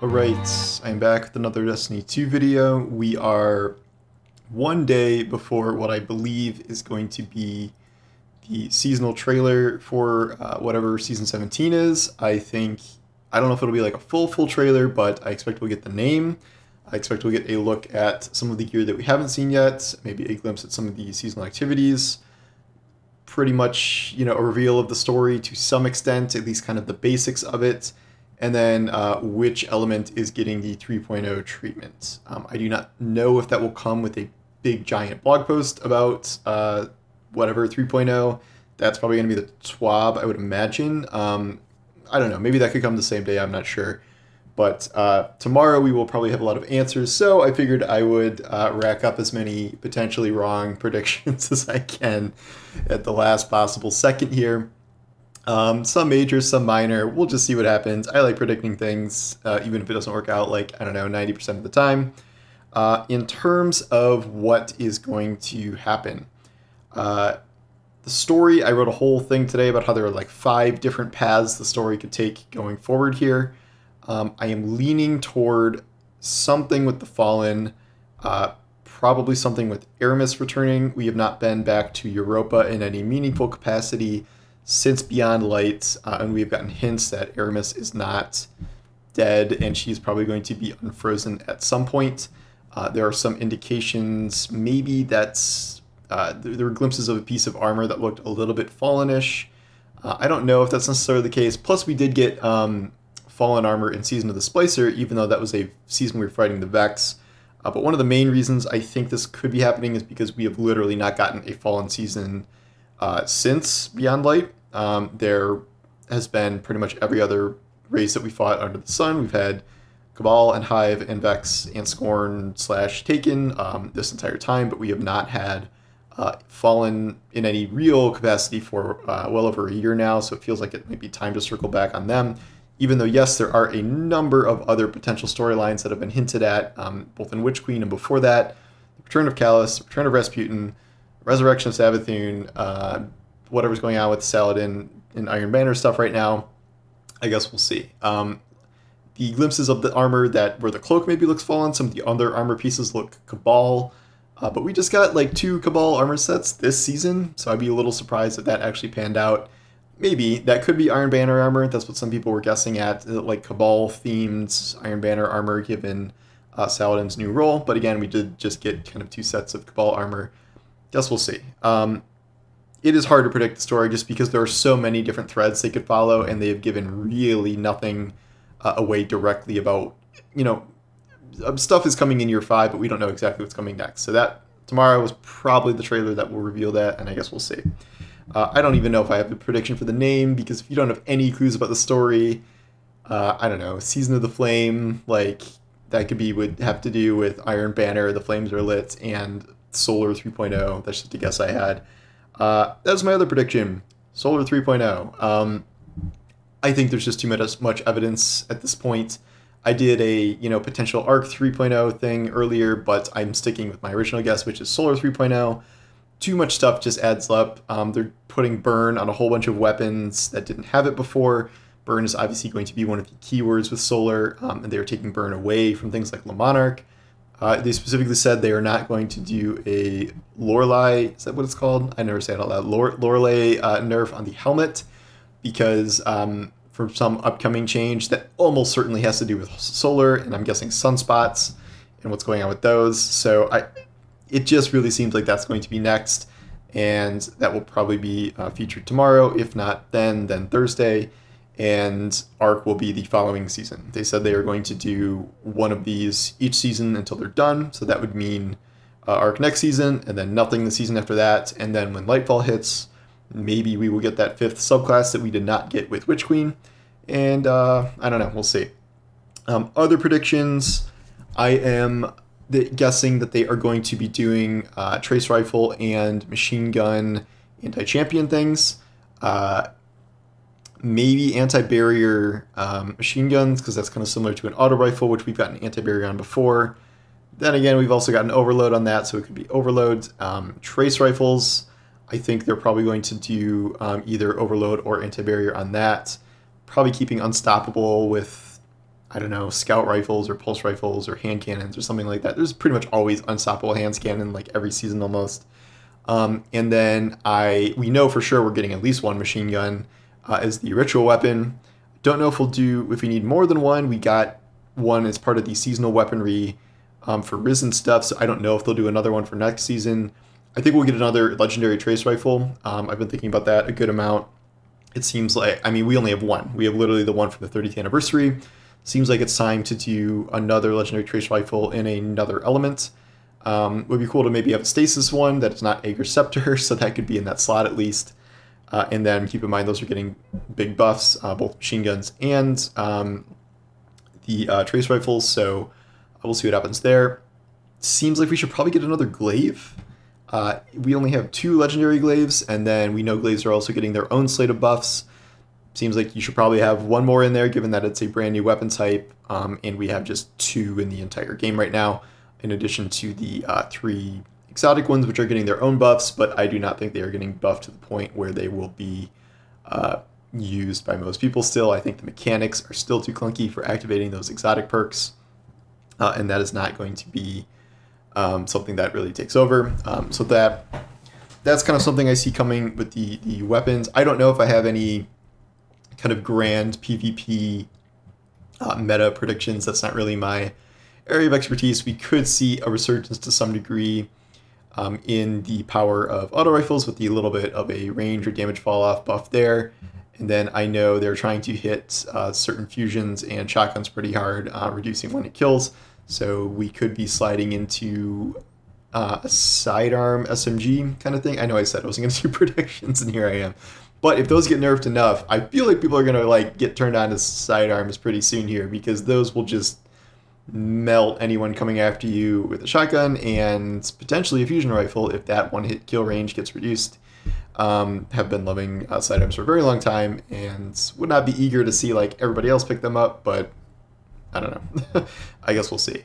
Alright, I'm back with another Destiny 2 video. We are one day before what I believe is going to be the seasonal trailer for whatever Season 17 is. I don't know if it'll be like a full trailer, but I expect we'll get the name. I expect we'll get a look at some of the gear that we haven't seen yet, maybe a glimpse at some of the seasonal activities. Pretty much, a reveal of the story to some extent, at least kind of the basics of it. And then which element is getting the 3.0 treatment. I do not know if that will come with a big giant blog post about whatever 3.0. That's probably going to be the TWAB, I would imagine. I don't know, maybe that could come the same day, I'm not sure. But tomorrow we will probably have a lot of answers, so I figured I would rack up as many potentially wrong predictions as I can at the last possible second here. Some major, some minor. We'll just see what happens. I like predicting things, even if it doesn't work out, like, I don't know, 90% of the time. In terms of what is going to happen, the story, I wrote a whole thing today about how there are like 5 different paths the story could take going forward here. I am leaning toward something with the Fallen, probably something with Aramis returning. We have not been back to Europa in any meaningful capacity since Beyond Light, and we've gotten hints that Aramis is not dead and she's probably going to be unfrozen at some point. There are some indications maybe that's there were glimpses of a piece of armor that looked a little bit Fallen-ish. I don't know if that's necessarily the case. Plus we did get Fallen armor in Season of the Splicer, even though that was a season we were fighting the Vex. But one of the main reasons I think this could be happening is because we have literally not gotten a Fallen season since Beyond Light. There has been pretty much every other race that we fought under the sun. We've had Cabal and Hive and Vex and Scorn / Taken this entire time, but we have not had Fallen in any real capacity for well over a year now, so it feels like it might be time to circle back on them. Even though, yes, there are a number of other potential storylines that have been hinted at, both in Witch Queen and before that. The Return of Callus, Return of Rasputin, Resurrection of Savathun, whatever's going on with Saladin and Iron Banner stuff right now. I guess we'll see. The glimpses of the armor where the cloak maybe looks Fallen, some of the other armor pieces look Cabal. But we just got like 2 Cabal armor sets this season, so I'd be a little surprised if that actually panned out. Maybe that could be Iron Banner armor. That's what some people were guessing at, like Cabal-themed Iron Banner armor given Saladin's new role. But again, we did just get kind of 2 sets of Cabal armor. Guess we'll see. It is hard to predict the story just because there are so many different threads they could follow, and they have given really nothing away directly about, stuff is coming in year 5, but we don't know exactly what's coming next. So that tomorrow was probably the trailer that will reveal that, and I guess we'll see. I don't even know if I have a prediction for the name, because if you don't have any clues about the story, I don't know, Season of the Flame, like, that would have to do with Iron Banner, the flames are lit, and Solar 3.0. That's just a guess I had. That's my other prediction, Solar 3.0. I think there's just too much evidence at this point. I did a, potential Arc 3.0 thing earlier, but I'm sticking with my original guess, which is Solar 3.0. Too much stuff just adds up. They're putting Burn on a whole bunch of weapons that didn't have it before. Burn is obviously going to be one of the keywords with Solar, and they are taking Burn away from things like Le Monarch. They specifically said they are not going to do a Lorelei, is that what it's called? I never say it out loud. Lorelei nerf on the helmet, because for some upcoming change that almost certainly has to do with Solar, and I'm guessing sunspots and what's going on with those. So it just really seems like that's going to be next, and that will probably be featured tomorrow. If not then Thursday, and Arc will be the following season. They said they are going to do one of these each season until they're done, so that would mean Arc next season, and then nothing the season after that, and then when Lightfall hits, maybe we will get that 5th subclass that we did not get with Witch Queen, and I don't know, we'll see. Other predictions, I am guessing that they are going to be doing trace rifle and machine gun anti-champion things. Maybe anti-barrier machine guns, because that's kind of similar to an auto rifle, which we've gotten anti-barrier on before. Then again, we've also got an overload on that, so it could be overload. Trace rifles, I think they're probably going to do either overload or anti-barrier on that. Probably keeping unstoppable with I don't know, scout rifles or pulse rifles or hand cannons or something like that. There's pretty much always unstoppable hand cannon like every season almost. And then we know for sure we're getting at least one machine gun as the ritual weapon. Don't know if if we need more than one. We got one as part of the seasonal weaponry for Risen stuff, so I don't know if they'll do another one for next season. I think we'll get another legendary trace rifle. I've been thinking about that a good amount. It seems like, I mean, we only have one. We have literally the one from the 30th anniversary. Seems like it's time to do another legendary trace rifle in another element. Would be cool to maybe have a stasis one that's not Aegir Scepter, so that could be in that slot at least. And then keep in mind those are getting big buffs, both machine guns and the trace rifles, so we'll see what happens there. Seems like we should probably get another glaive. We only have 2 legendary glaives, and then we know glaives are also getting their own slate of buffs. Seems like you should probably have one more in there, given that it's a brand new weapon type, and we have just 2 in the entire game right now, in addition to the 3 exotic ones, which are getting their own buffs, but I do not think they are getting buffed to the point where they will be used by most people still. I think the mechanics are still too clunky for activating those exotic perks, and that is not going to be something that really takes over. So that's kind of something I see coming with the weapons. I don't know if I have any kind of grand PvP meta predictions. That's not really my area of expertise. We could see a resurgence to some degree in the power of auto rifles with the little bit of a range or damage fall off buff there. And then I know they're trying to hit certain fusions and shotguns pretty hard, reducing when it kills. So we could be sliding into a sidearm SMG kind of thing. I know I said I wasn't going to do predictions, and here I am. But if those get nerfed enough, I feel like people are going to like get turned on to sidearms pretty soon here, because those will just melt anyone coming after you with a shotgun and potentially a fusion rifle if that one-hit kill range gets reduced. Have been loving sidearms for a very long time and would not be eager to see like everybody else pick them up, but I don't know. I guess we'll see.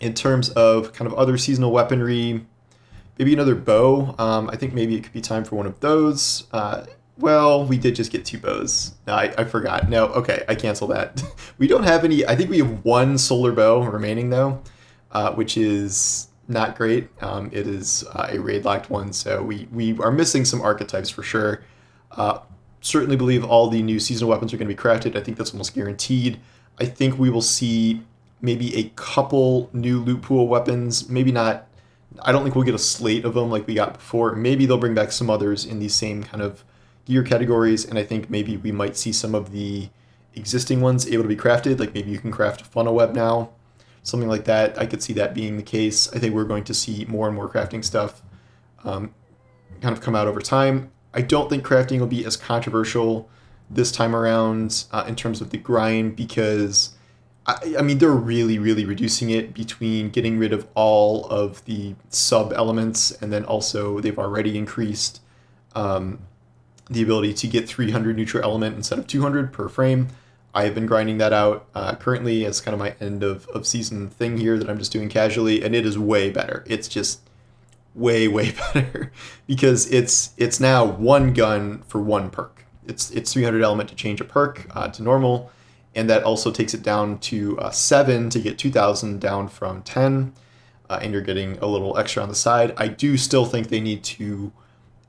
In terms of kind of other seasonal weaponry, maybe another bow. I think maybe it could be time for one of those. Well, we did just get 2 bows. No, I forgot. No, okay, I cancel that. We don't have any. I think we have 1 solar bow remaining though, which is not great. It is a raid locked one, so we are missing some archetypes for sure. Certainly believe all the new seasonal weapons are going to be crafted. I think that's almost guaranteed. I think we will see maybe a couple new loot pool weapons. Maybe not. I don't think we'll get a slate of them like we got before. Maybe they'll bring back some others in these same kind of gear categories, and I think maybe we might see some of the existing ones able to be crafted. Like maybe you can craft a funnel web now, something like that. I could see that being the case. I think we're going to see more and more crafting stuff kind of come out over time. I don't think crafting will be as controversial this time around in terms of the grind, because I mean, they're really, really reducing it between getting rid of all of the sub elements, and then also they've already increased the ability to get 300 neutral element instead of 200 per frame. I have been grinding that out currently as kind of my end of season thing here that I'm just doing casually, and it is way better. It's just way, way better because it's now 1 gun for 1 perk. It's 300 element to change a perk to normal, and that also takes it down to 7 to get 2,000 down from 10, and you're getting a little extra on the side. I do still think they need to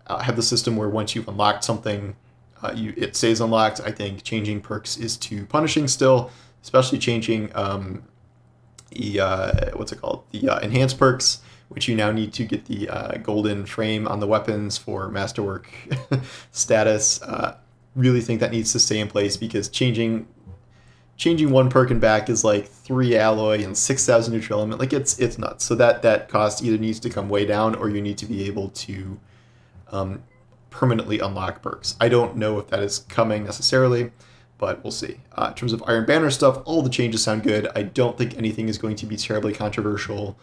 have the system where once you've unlocked something, it stays unlocked. I think changing perks is too punishing still, especially changing what's it called? The enhanced perks, which you now need to get the golden frame on the weapons for masterwork status. Really think that needs to stay in place, because changing 1 perk and back is like 3 alloy and 6,000 neutral element. Like it's nuts. So that cost either needs to come way down, or you need to be able to permanently unlock perks. I don't know if that is coming necessarily, but we'll see. In terms of Iron Banner stuff, all the changes sound good. I don't think anything is going to be terribly controversial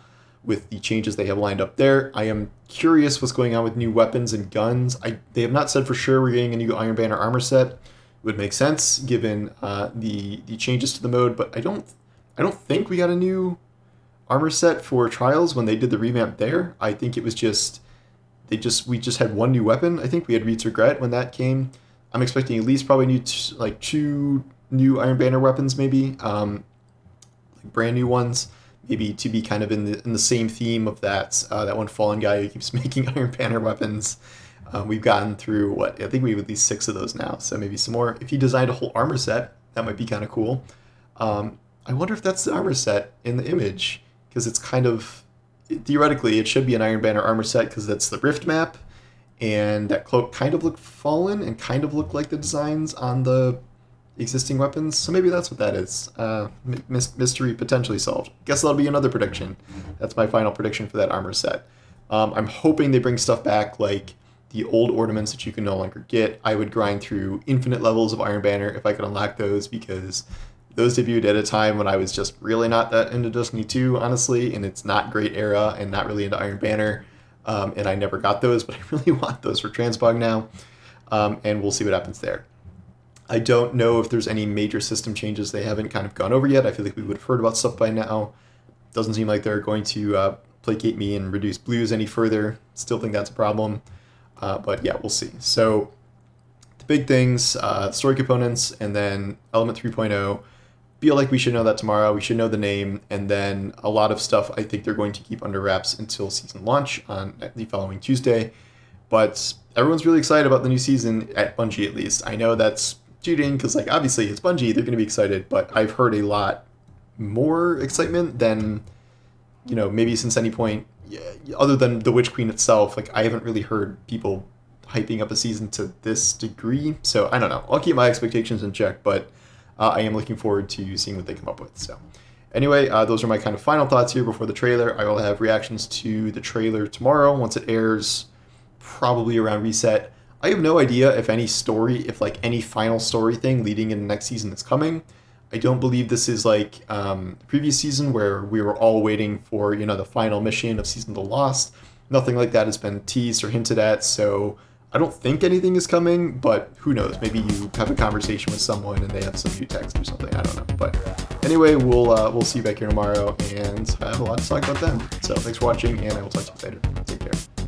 with the changes they have lined up there. I am curious what's going on with new weapons and guns. They have not said for sure we're getting a new Iron Banner armor set. It would make sense given the changes to the mode, but I don't think we got a new armor set for Trials when they did the revamp there. I think it was just we just had 1 new weapon. I think we had Reed's Regret when that came. I'm expecting at least probably two new Iron Banner weapons, maybe like brand new ones, maybe to be kind of in the same theme of that one Fallen guy who keeps making Iron Banner weapons. We've gotten through what I think we have at least 6 of those now, so maybe some more. If he designed a whole armor set, that might be kind of cool. I wonder if that's the armor set in the image, because it's kind of, theoretically, it should be an Iron Banner armor set because that's the Rift map, and that cloak kind of looked fallen and kind of looked like the designs on the existing weapons, so maybe that's what that is. Mystery potentially solved. Guess that'll be another prediction. That's my final prediction for that armor set. I'm hoping they bring stuff back like the old ornaments that you can no longer get. I would grind through infinite levels of Iron Banner if I could unlock those, because those debuted at a time when I was just really not that into Destiny 2, honestly, and it's not great era and not really into Iron Banner, and I never got those, but I really want those for Transmog now, and we'll see what happens there. I don't know if there's any major system changes they haven't kind of gone over yet. I feel like we would have heard about stuff by now. Doesn't seem like they're going to placate me and reduce blues any further. Still think that's a problem. But yeah, we'll see. So the big things, story components, and then Element 3.0. Feel like we should know that tomorrow. We should know the name, and then a lot of stuff I think they're going to keep under wraps until season launch on the following Tuesday. But everyone's really excited about the new season, at Bungie at least. I know that's cheating because, like, obviously it's Bungie, they're going to be excited, but I've heard a lot more excitement than, you know, maybe since any point, other than the Witch Queen itself. Like, I haven't really heard people hyping up a season to this degree, so I don't know. I'll keep my expectations in check, but I am looking forward to seeing what they come up with. So anyway, those are my kind of final thoughts here before the trailer. I will have reactions to the trailer tomorrow once it airs, probably around reset. I have no idea if any story, if like any final story thing leading into next season is coming. I don't believe this is like the previous season where we were all waiting for, you know, the final mission of Season of the Lost. Nothing like that has been teased or hinted at, so I don't think anything is coming, but who knows? Maybe you have a conversation with someone and they have some new text or something. I don't know. But anyway, we'll see you back here tomorrow and I have a lot to talk about then. So thanks for watching, and I will talk to you later. Take care.